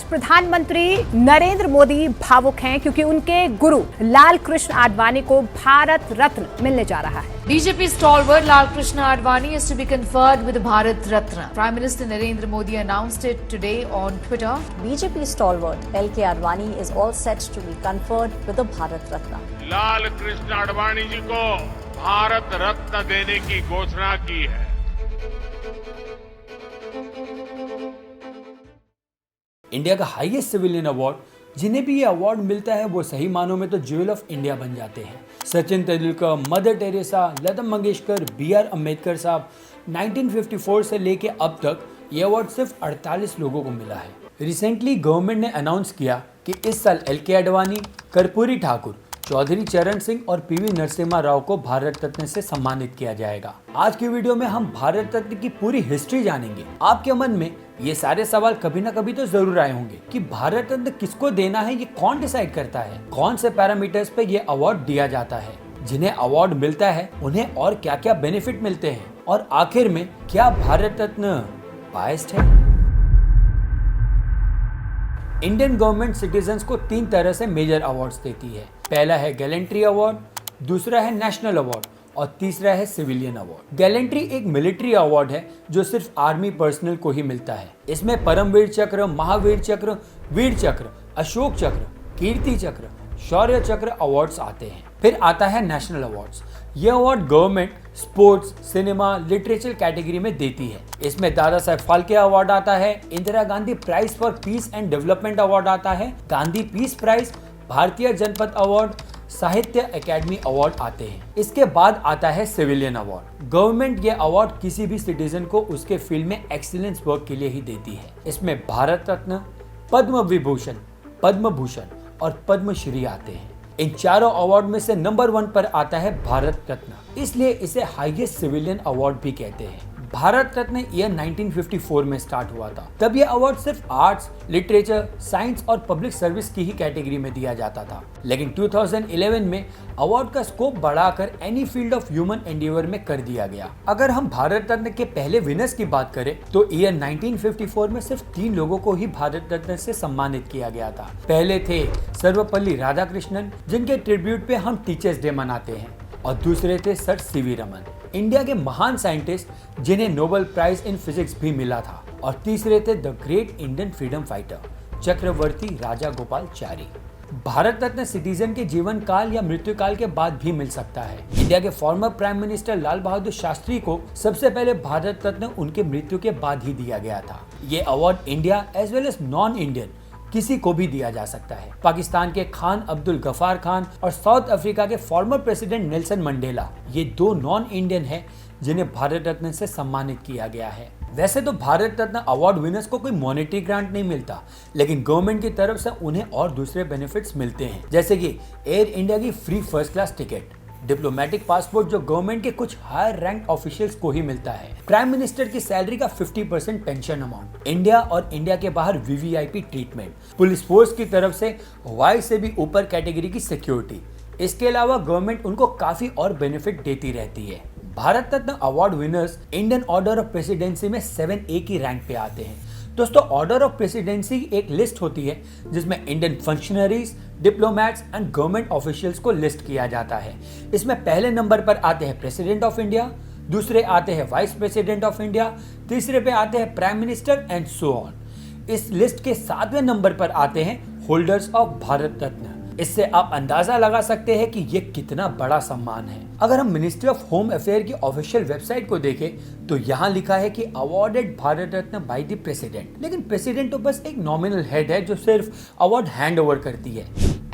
आज प्रधानमंत्री नरेंद्र मोदी भावुक हैं क्योंकि उनके गुरु लाल कृष्ण आडवाणी को भारत रत्न मिलने जा रहा है। BJP stalwart Lal Krishna Advani is to be conferred with the Bharat Ratna. Prime Minister Narendra Modi announced it today on Twitter. BJP stalwart LK Advani is all set to be conferred with the Bharat Ratna. Lal Krishna Advani ji को भारत रत्न देने की घोषणा की है। India का highest civilian award, जिन्हें भी ये अवार्ड मिलता है वो सही मानों में तो ज्वेल ऑफ इंडिया बन जाते हैं। Sachin Tendulkar, mother Teresa, Lata Mangeshkar, BR Ambedkar साहब, 1954 से लेके अब तक ये अवार्ड सिर्फ 48 लोगों को मिला है। रिसेंटली गवर्नमेंट ने अनाउंस किया कि इस साल LK आडवाणी, कर्पूरी ठाकुर, चौधरी चरण सिंह और PV नरसिम्हा राव को भारत रत्न से सम्मानित किया जाएगा। आज की वीडियो में हम भारत रत्न की पूरी हिस्ट्री जानेंगे। आपके मन में ये सारे सवाल कभी ना कभी तो जरूर आए होंगे कि भारत रत्न किसको देना है, ये कौन डिसाइड करता है, कौन से पैरामीटर्स पे ये अवार्ड दिया जाता है, जिन्हें अवार्ड मिलता है उन्हें और क्या क्या बेनिफिट मिलते हैं, और आखिर में क्या भारत रत्न बायस्ड है। इंडियन गवर्नमेंट सिटीजन्स को 3 तरह से मेजर अवार्ड्स देती है। पहला है गैलेंट्री अवार्ड, दूसरा है नेशनल अवार्ड और तीसरा है सिविलियन अवार्ड। गैलेंट्री एक मिलिट्री अवार्ड है जो सिर्फ आर्मी पर्सनल को ही मिलता है। इसमें परमवीर चक्र, महावीर चक्र, वीर चक्र, अशोक चक्र, कीर्ति चक्र, शौर्य चक्र अवार्ड्स आते हैं। फिर आता है नेशनल अवार्ड्स। ये award government sports, cinema, literature category में देती है। इसमें दादा साहेब फाल्के अवार्ड आता है, Indira Gandhi prize for peace and development award आता है, गांधी पीस प्राइज, भारतीय जनपद अवार्ड, साहित्य अकेडमी अवार्ड आते हैं। इसके बाद आता है सिविलियन अवार्ड। गवर्नमेंट ये अवार्ड किसी भी सिटीजन को उसके फील्ड में एक्सीलेंस वर्क के लिए ही देती है। इसमें भारत रत्न, पद्म विभूषण, पद्म भूषण और पद्मश्री आते हैं। इन चारों अवार्ड में से नंबर 1 पर आता है भारत रत्न, इसलिए इसे हाईएस्ट सिविलियन अवार्ड भी कहते हैं। भारत रत्न ईयर 1954 में स्टार्ट हुआ था। तब यह अवार्ड सिर्फ आर्ट्स, लिटरेचर, साइंस और पब्लिक सर्विस की ही कैटेगरी में दिया जाता था, लेकिन 2011 में अवार्ड का स्कोप बढ़ाकर any field of human Endeavour में कर दिया गया। अगर हम भारत रत्न के पहले विनर्स की बात करें तो ईयर 1954 में सिर्फ 3 लोगों को ही भारत रत्न से सम्मानित किया गया था। पहले थे सर्वपल्ली राधाकृष्णन, जिनके ट्रिब्यूट पे हम टीचर्स डे मनाते हैं, और दूसरे थे सर CV रमन, इंडिया के महान साइंटिस्ट जिन्हें नोबेल प्राइज इन फिजिक्स भी मिला था, और तीसरे थे the great Indian freedom fighter Chakravarti Raja Gopalachari. Bharat Ratna citizen के जीवन काल या मृत्यु काल के बाद भी मिल सकता है। इंडिया के former prime minister Lal Bahadur Shastri को सबसे पहले भारत रत्न उनके मृत्यु के बाद ही दिया गया था। ये award India as well as non Indian किसी को भी दिया जा सकता है। पाकिस्तान के खान अब्दुल गफार खान और साउथ अफ्रीका के फॉर्मर प्रेसिडेंट नेल्सन मंडेला, ये 2 नॉन इंडियन हैं जिन्हें भारत रत्न से सम्मानित किया गया है। वैसे तो भारत रत्न अवार्ड विनर्स को कोई मॉनेटरी ग्रांट नहीं मिलता, लेकिन गवर्नमेंट की तरफ से उन्हें और दूसरे बेनिफिट्स मिलते हैं, जैसे कि एयर इंडिया की free first class ticket, diplomatic passport जो गवर्नमेंट के कुछ हायर रैंक ऑफिशियल्स को ही मिलता है, प्राइम मिनिस्टर की सैलरी का 50% पेंशन अमाउंट, इंडिया और इंडिया के बाहर VVIP ट्रीटमेंट, पुलिस फोर्स की तरफ से वाई से भी ऊपर कैटेगरी की सिक्योरिटी। इसके अलावा गवर्नमेंट उनको काफी और बेनिफिट देती रहती है। Bharat Ratna award winners Indian order of presidency में 7A की रैंक पे आते हैं। दोस्तों, ऑर्डर ऑफ प्रेसिडेंसी एक लिस्ट होती है जिसमें Indian functionaries, diplomats and government officials को लिस्ट किया जाता है। इसमें पहले नंबर पर आते हैं प्रेसिडेंट ऑफ इंडिया, दूसरे आते हैं वाइस प्रेसिडेंट ऑफ इंडिया, तीसरे पे आते हैं prime minister and so on. इस लिस्ट के 7वें नंबर पर आते हैं होल्डर्स ऑफ भारत रत्न। इससे आप अंदाजा लगा सकते हैं कि ये कितना बड़ा सम्मान है। अगर हम मिनिस्ट्री ऑफ होम अफेयर की ऑफिशियल वेबसाइट को देखें तो यहाँ लिखा है कि awarded Bharat Ratna by the president, लेकिन प्रेसिडेंट तो बस एक नॉमिनल हेड है जो सिर्फ अवार्ड हैंड ओवर करती है।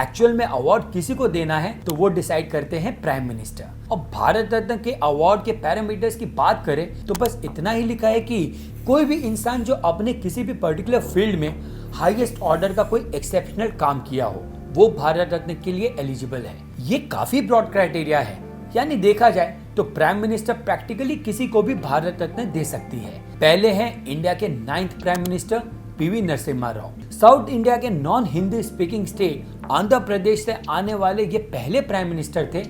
एक्चुअल में अवार्ड किसी को देना है तो वो डिसाइड करते हैं प्राइम मिनिस्टर। और भारत रत्न के अवार्ड के पैरामीटर्स की बात करें तो बस इतना ही लिखा है कि कोई भी इंसान जो अपने किसी भी पर्टिकुलर फील्ड में हाईएस्ट ऑर्डर का कोई एक्सेप्शनल काम किया हो वो भारत रत्न के लिए एलिजिबल है। ये काफी ब्रॉड क्राइटेरिया है, यानी देखा जाए तो प्राइम मिनिस्टर प्रैक्टिकली किसी को भी भारत रत्न दे सकती है। पहले हैं इंडिया के 9th prime minister PV Narasimha Rao. South India के non Hindi speaking state Andhra Pradesh से आने वाले ये पहले प्राइम मिनिस्टर थे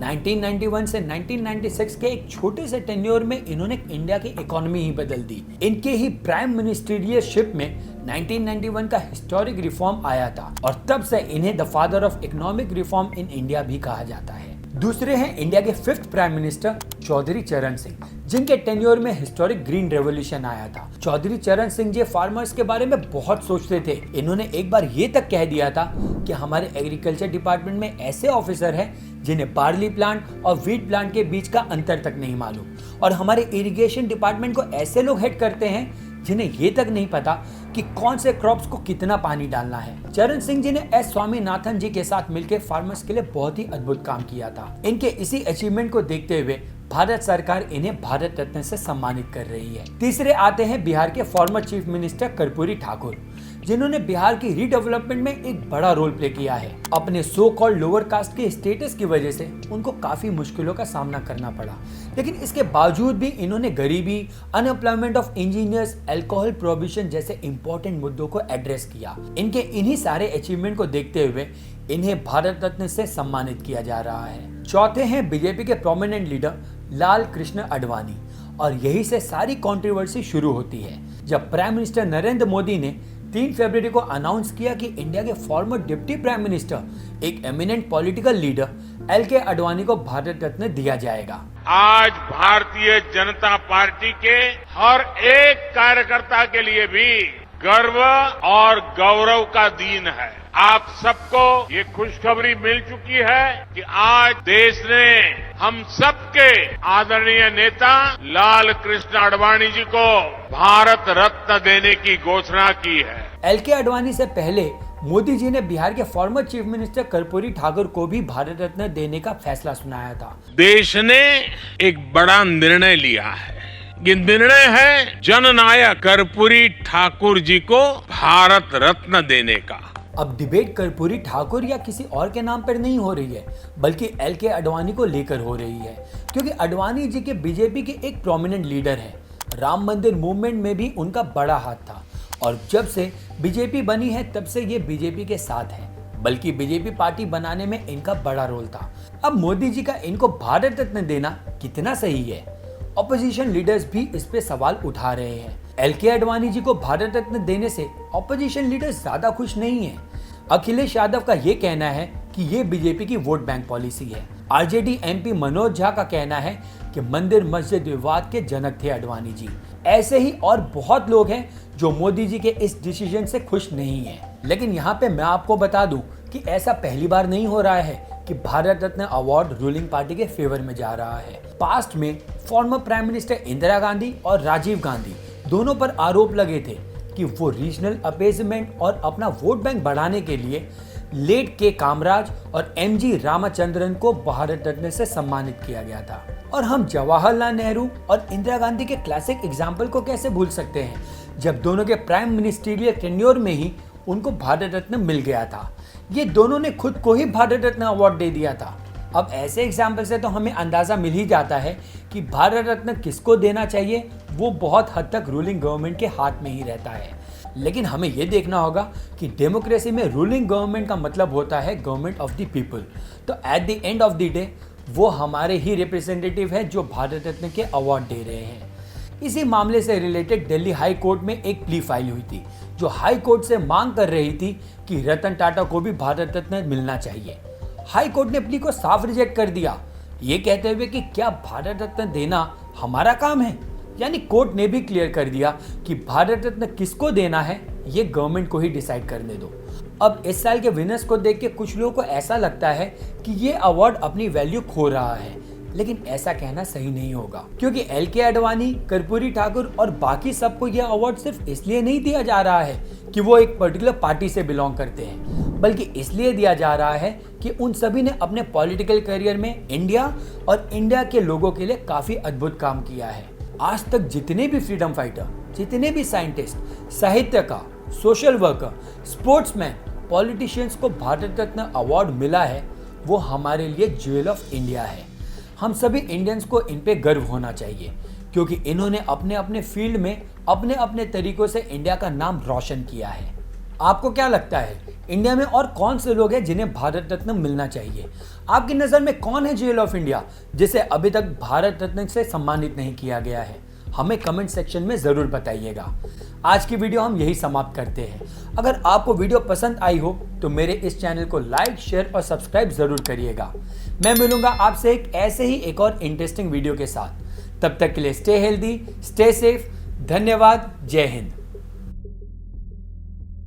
1991 से 1996 के एक छोटे से टेन्योर में इन्होंने इंडिया की इकोनॉमी ही बदल दी। इनके ही प्राइम मिनिस्टरियलशिप में 1991 का हिस्टोरिक रिफॉर्म आया था और तब से इन्हें the father of economic reform in India भी कहा जाता है। दूसरे हैं इंडिया के 5th प्राइम मिनिस्टर चौधरी चरण सिंह, जिनके टेन्योर में हिस्टोरिक ग्रीन रेवोल्यूशन आया था। चौधरी चरण सिंह जी फार्मर्स के बारे में बहुत सोचते थे। इन्होंने एक बार ये तक कह दिया था कि हमारे एग्रीकल्चर डिपार्टमेंट में ऐसे ऑफिसर हैं जिन्हें बार्ली प्लांट और व्हीट प्लांट के बीच का अंतर तक नहीं मालूम, और हमारे इरिगेशन डिपार्टमेंट को ऐसे लोग हेड करते हैं जिन्हें ये तक नहीं पता कि कौन से क्रॉप्स को कितना पानी डालना है। चरण सिंह जी ने एस स्वामीनाथन जी के साथ मिलकर फार्मर्स के लिए बहुत ही अद्भुत काम किया था। इनके इसी अचीवमेंट को देखते हुए भारत सरकार इन्हें भारत रत्न से सम्मानित कर रही है। तीसरे आते हैं बिहार के former chief minister Karpoori Thakur, जिन्होंने बिहार की रीडेवलपमेंट में एक बड़ा रोल प्ले किया है। अपने सो कॉल्ड लोअर कास्ट के स्टेटस की वजह से उनको काफी मुश्किलों का सामना करना पड़ा, लेकिन इसके बावजूद भी इन्होंने गरीबी, unemployment of engineers, alcohol prohibition जैसे इंपॉर्टेंट मुद्दों को एड्रेस किया। इनके इन्हीं सारे अचीवमेंट को देखते हुए इन्हें भारत रत्न से सम्मानित किया जा रहा है। चौथे हैं बीजेपी के प्रोमिनेंट लीडर लाल कृष्ण आडवाणी, और यही से सारी कंट्रोवर्सी शुरू होती है जब प्राइम मिनिस्टर नरेंद्र मोदी ने 3 फरवरी को अनाउंस किया कि इंडिया के फॉर्मर डिप्टी प्राइम मिनिस्टर, एक eminent political leader LK Advani को भारत रत्न दिया जाएगा। आज भारतीय जनता पार्टी के हर एक कार्यकर्ता के लिए भी गर्व और गौरव का दिन है। आप सबको ये खुशखबरी मिल चुकी है कि आज देश ने हम सबके आदरणीय नेता लाल कृष्ण आडवाणी जी को भारत रत्न देने की घोषणा की है। LK आडवाणी से पहले मोदी जी ने बिहार के former chief minister Karpoori Thakur को भी भारत रत्न देने का फैसला सुनाया था। देश ने एक बड़ा निर्णय लिया है। ये निर्णय है जननायक कर्पूरी ठाकुर जी को भारत रत्न देने का। अब डिबेट कर्पूरी ठाकुर या किसी और के नाम पर नहीं हो रही है, बल्कि LK आडवाणी को लेकर हो रही है, क्योंकि आडवाणी जी के बीजेपी के एक प्रोमिनेंट लीडर हैं। राम मंदिर मूवमेंट में भी उनका बड़ा हाथ था, और जब से बीजेपी बनी है तब से ये बीजेपी के साथ है, बल्कि बीजेपी पार्टी बनाने में इनका बड़ा रोल था। अब मोदी जी का इनको भारत रत्न देना कितना सही है? ऑपोजिशन लीडर्स भी इस पे सवाल उठा रहे हैं। LK आडवाणी जी को भारत रत्न देने से ऑपोजिशन लीडर्स ज्यादा खुश नहीं है। अखिलेश यादव का ये कहना है कि ये बीजेपी की वोट बैंक पॉलिसी है। RJD MP मनोज झा का कहना है कि मंदिर मस्जिद विवाद के जनक थे आडवाणी जी। ऐसे ही और बहुत लोग हैं जो मोदी जी के इस डिसीजन से खुश नहीं है। लेकिन यहाँ पे मैं आपको बता दूं कि ऐसा पहली बार नहीं हो रहा है कि Bharat Ratna award ruling party के फेवर में जा रहा है। पास्ट में former prime minister Indira Gandhi और राजीव गांधी दोनों पर आरोप लगे थे कि वो रीजनल अपीजमेंट और अपना वोट बैंक बढ़ाने के लिए लेट के कामराज और MG रामचंद्रन को भारत रत्न से सम्मानित किया गया था। और हम जवाहरलाल नेहरू और इंदिरा गांधी के क्लासिक एग्जाम्पल को कैसे भूल सकते हैं, जब दोनों के प्राइम मिनिस्टरियल टेन्योर में ही उनको भारत रत्न मिल गया था। ये दोनों ने खुद को ही भारत रत्न अवार्ड दे दिया था। अब ऐसे एग्जाम्पल से तो हमें अंदाजा मिल ही जाता है कि भारत रत्न किसको देना चाहिए वो बहुत हद तक रूलिंग गवर्नमेंट के हाथ में ही रहता है। लेकिन हमें ये देखना होगा कि डेमोक्रेसी में रूलिंग गवर्नमेंट का मतलब होता है गवर्नमेंट ऑफ द पीपल। तो at the end of the day वो हमारे ही रिप्रेजेंटेटिव है जो भारत रत्न के अवार्ड दे रहे हैं। इसी मामले से रिलेटेड दिल्ली हाई कोर्ट में एक प्ली फाइल हुई थी, जो हाई कोर्ट से मांग कर रही थी कि रतन टाटा को भी भारत रत्न मिलना चाहिए। हाई कोर्ट ने प्ली को साफ रिजेक्ट कर दिया, ये कहते हुए कि क्या भारत रत्न देना हमारा काम है। यानी कोर्ट ने भी क्लियर कर दिया कि भारत रत्न किसको देना है ये गवर्नमेंट को ही डिसाइड करने दो। अब इस साल के विनर्स को देख के कुछ लोगों को ऐसा लगता है कि ये अवार्ड अपनी वैल्यू खो रहा है, लेकिन ऐसा कहना सही नहीं होगा, क्योंकि LK आडवाणी, कर्पूरी ठाकुर और बाकी सबको यह अवार्ड सिर्फ इसलिए नहीं दिया जा रहा है कि वो एक पर्टिकुलर पार्टी से बिलोंग करते हैं, बल्कि इसलिए दिया जा रहा है कि उन सभी ने अपने पॉलिटिकल करियर में इंडिया और इंडिया के लोगों के लिए काफी अद्भुत काम किया है। आज तक जितने भी फ्रीडम फाइटर, जितने भी साइंटिस्ट, साहित्यकार, सोशल वर्कर, स्पोर्ट्समैन, पॉलिटिशियंस को भारत रत्न अवार्ड मिला है, वो हमारे लिए ज्वेल ऑफ इंडिया है। हम सभी इंडियंस को इन पे गर्व होना चाहिए, क्योंकि इन्होंने अपने अपने फील्ड में अपने अपने तरीकों से इंडिया का नाम रोशन किया है। आपको क्या लगता है इंडिया में और कौन से लोग हैं जिन्हें भारत रत्न मिलना चाहिए? आपकी नज़र में कौन है जेल ऑफ इंडिया जिसे अभी तक भारत रत्न से सम्मानित नहीं किया गया है? हमें कमेंट सेक्शन में ज़रूर बताइएगा। आज की वीडियो हम यही समाप्त करते हैं। अगर आपको वीडियो पसंद आई हो तो मेरे इस चैनल को लाइक, शेयर और सब्सक्राइब ज़रूर करिएगा। मैं मिलूंगा आपसे ऐसे ही एक और इंटरेस्टिंग वीडियो के साथ। तब तक के लिए स्टे हेल्दी, स्टे सेफ। धन्यवाद। जय हिंद।